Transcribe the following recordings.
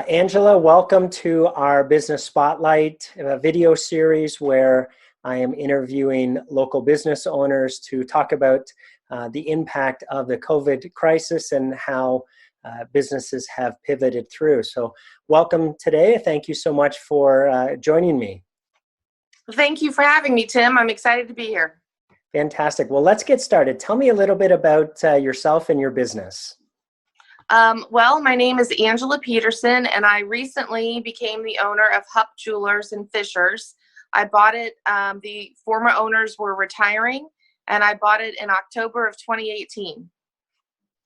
Angela, welcome to our Business Spotlight video series where I am interviewing local business owners to talk about the impact of the COVID crisis and how businesses have pivoted through. So welcome today. Thank you so much for joining me. Thank you for having me, Tim. I'm excited to be here. Fantastic. Well, let's get started. Tell me a little bit about yourself and your business. Well, my name is Angela Peterson, and I recently became the owner of Hupp Jewelers in Fishers. I bought it, the former owners were retiring, and I bought it in October of 2018.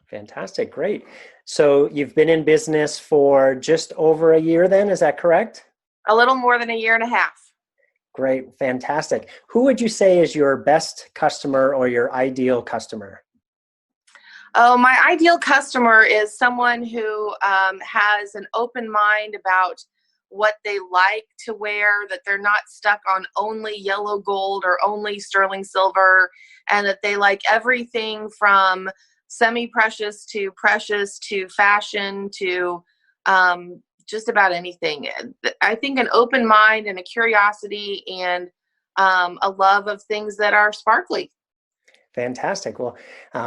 Fantastic, great. So you've been in business for just over a year then, is that correct? A little more than a year and a half. Great, fantastic. Who would you say is your best customer or your ideal customer? Oh, my ideal customer is someone who has an open mind about what they like to wear, that they're not stuck on only yellow gold or only sterling silver, and that they like everything from semi-precious to fashion to just about anything. I think an open mind and a curiosity and a love of things that are sparkly. Fantastic. Well,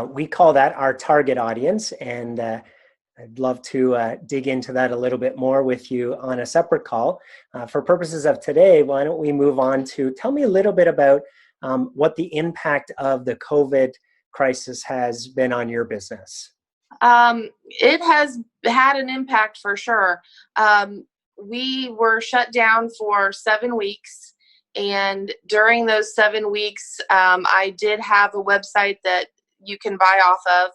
we call that our target audience, and I'd love to dig into that a little bit more with you on a separate call. For purposes of today, why don't we move on to tell me a little bit about what the impact of the COVID crisis has been on your business. It has had an impact for sure. We were shut down for 7 weeks. And during those 7 weeks, I did have a website that you can buy off of.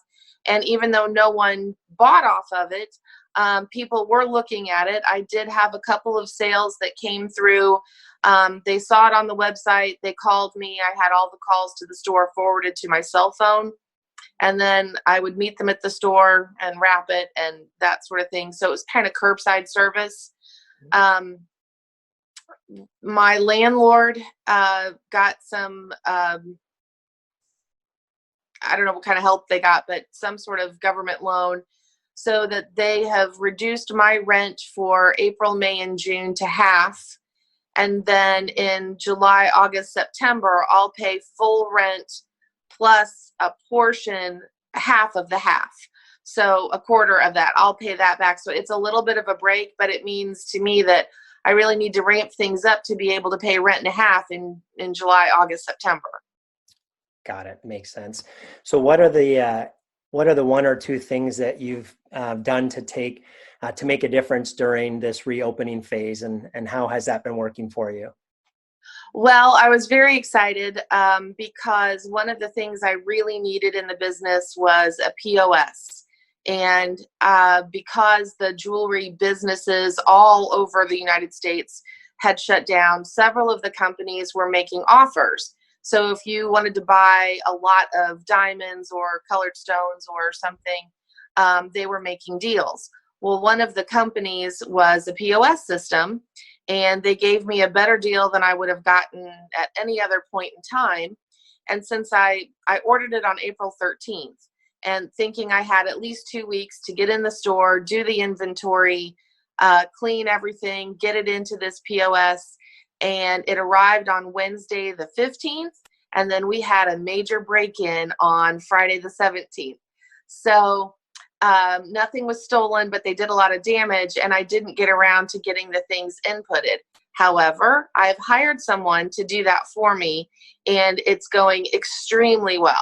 And even though no one bought off of it, people were looking at it. I did have a couple of sales that came through. They saw it on the website. They called me. I had all the calls to the store forwarded to my cell phone. And then I would meet them at the store and wrap it and that sort of thing. So it was kind of curbside service. My landlord got some, I don't know what kind of help they got, but some sort of government loan so that they have reduced my rent for April, May, and June to half. And then in July, August, September, I'll pay full rent plus a portion, half of the half. So a quarter of that, I'll pay that back. So it's a little bit of a break, but it means to me that I really need to ramp things up to be able to pay rent and a half in July, August, September. Got it. Makes sense. So what are the one or two things that you've done to make a difference during this reopening phase, and how has that been working for you? Well, I was very excited because one of the things I really needed in the business was a POS. And because the jewelry businesses all over the United States had shut down, several of the companies were making offers. So if you wanted to buy a lot of diamonds or colored stones or something, they were making deals. Well, one of the companies was a POS system, and they gave me a better deal than I would have gotten at any other point in time. And since I ordered it on April 13th, and thinking I had at least 2 weeks to get in the store, do the inventory, clean everything, get it into this POS. And it arrived on Wednesday the 15th. And then we had a major break-in on Friday the 17th. So nothing was stolen, but they did a lot of damage, and I didn't get around to getting the things inputted. However, I've hired someone to do that for me, and it's going extremely well.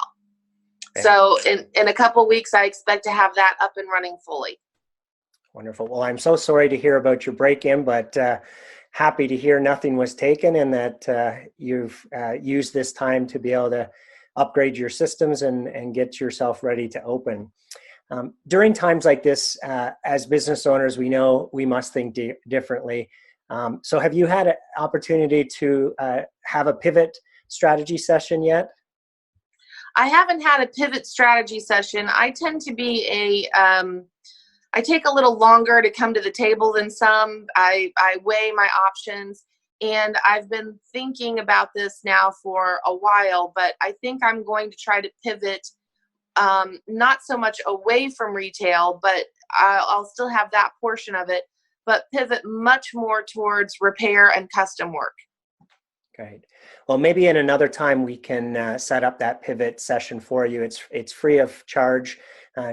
So in a couple of weeks, I expect to have that up and running fully. Wonderful. Well, I'm so sorry to hear about your break-in, but happy to hear nothing was taken and that you've used this time to be able to upgrade your systems and get yourself ready to open. During times like this, as business owners, we know we must think differently. So have you had an opportunity to have a pivot strategy session yet? I haven't had a pivot strategy session. I tend to be I take a little longer to come to the table than some. I weigh my options, and I've been thinking about this now for a while, but I think I'm going to try to pivot not so much away from retail, but I'll still have that portion of it, but pivot much more towards repair and custom work. Great. Well, maybe in another time we can set up that pivot session for you. It's free of charge,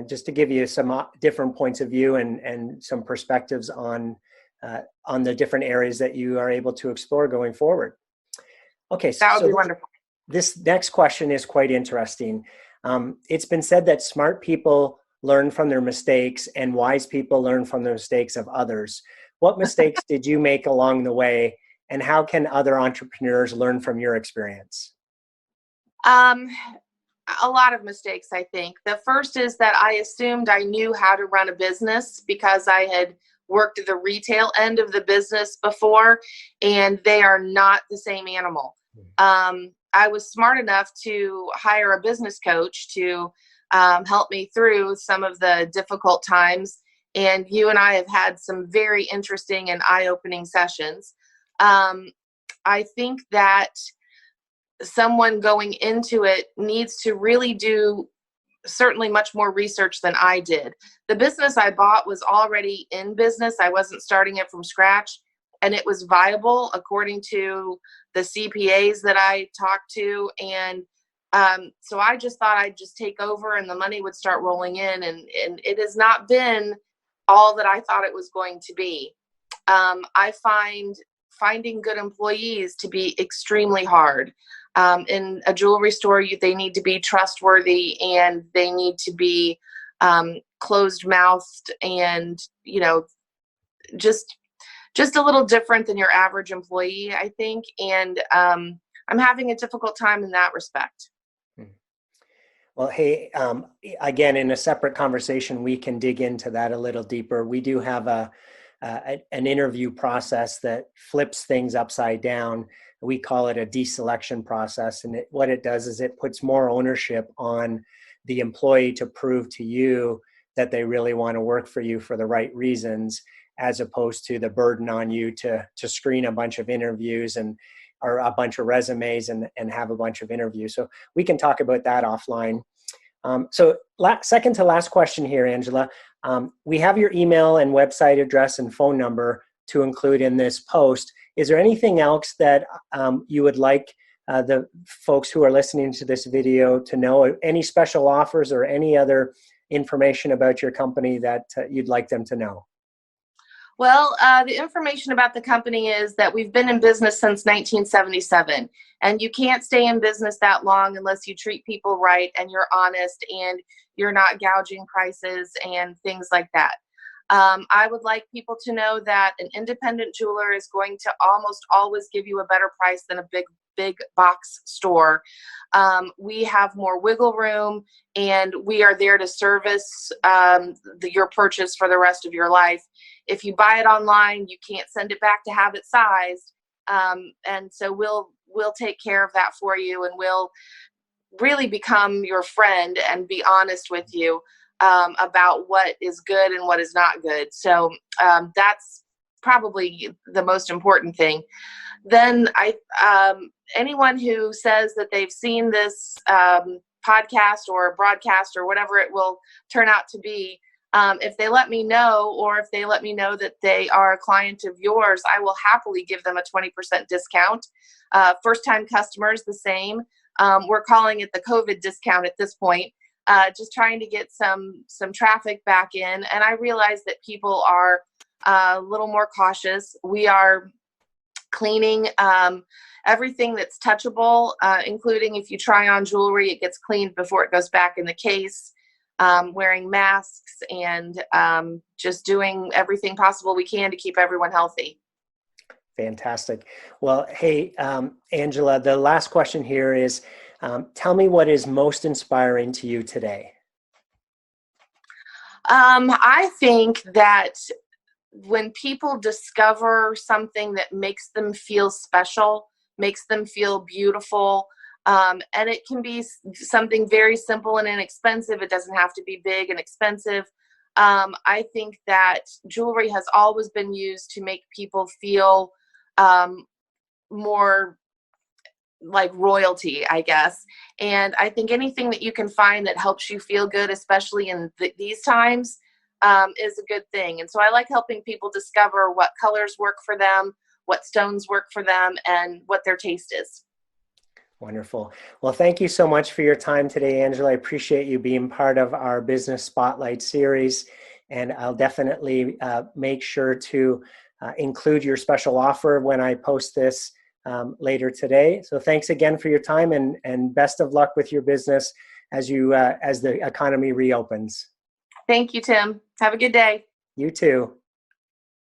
just to give you some different points of view and some perspectives on the different areas that you are able to explore going forward. Okay, That would so be wonderful. this next question is quite interesting. It's been said that smart people learn from their mistakes and wise people learn from the mistakes of others. What mistakes did you make along the way, and how can other entrepreneurs learn from your experience? A lot of mistakes, I think. The first is that I assumed I knew how to run a business because I had worked the retail end of the business before, and they are not the same animal. I was smart enough to hire a business coach to help me through some of the difficult times. And you and I have had some very interesting and eye-opening sessions. I think that someone going into it needs to really do certainly much more research than I did. The business I bought was already in business. I wasn't starting it from scratch, and it was viable according to the CPAs that I talked to. And so I just thought I'd just take over and the money would start rolling in. And it has not been all that I thought it was going to be. I find finding good employees to be extremely hard. In a jewelry store, they need to be trustworthy, and they need to be closed-mouthed, and just a little different than your average employee, I think. And I'm having a difficult time in that respect. Well, hey, again, in a separate conversation, we can dig into that a little deeper. We do have an interview process that flips things upside down. We call it a deselection process. And what it does is it puts more ownership on the employee to prove to you that they really want to work for you for the right reasons, as opposed to the burden on you to screen a bunch of interviews or a bunch of resumes and have a bunch of interviews. So we can talk about that offline. Second to last question here, Angela. We have your email and website address and phone number to include in this post. Is there anything else that you would like the folks who are listening to this video to know? Any special offers or any other information about your company that you'd like them to know? Well, the information about the company is that we've been in business since 1977, and you can't stay in business that long unless you treat people right and you're honest and you're not gouging prices and things like that. I would like people to know that an independent jeweler is going to almost always give you a better price than a big box store. We have more wiggle room, and we are there to service your purchase for the rest of your life. If you buy it online, you can't send it back to have it sized. And so we'll take care of that for you, and we'll really become your friend and be honest with you about what is good and what is not good. So that's probably the most important thing. Then anyone who says that they've seen this podcast or broadcast or whatever it will turn out to be, if they let me know, or if they let me know that they are a client of yours, I will happily give them a 20% discount. First-time customers, the same. We're calling it the COVID discount at this point, just trying to get some traffic back in. And I realize that people are a little more cautious. We are cleaning everything that's touchable, including if you try on jewelry, it gets cleaned before it goes back in the case. Wearing masks and just doing everything possible we can to keep everyone healthy. Fantastic. Well, hey, Angela, the last question here is, tell me what is most inspiring to you today. I think that when people discover something that makes them feel special, makes them feel beautiful, and it can be something very simple and inexpensive. It doesn't have to be big and expensive. I think that jewelry has always been used to make people feel more like royalty, I guess. And I think anything that you can find that helps you feel good, especially in these times, is a good thing. And so I like helping people discover what colors work for them, what stones work for them, and what their taste is. Wonderful. Well, thank you so much for your time today, Angela. I appreciate you being part of our Business Spotlight series, and I'll definitely make sure to include your special offer when I post this later today. So thanks again for your time, and best of luck with your business as the economy reopens. Thank you, Tim. Have a good day. You too.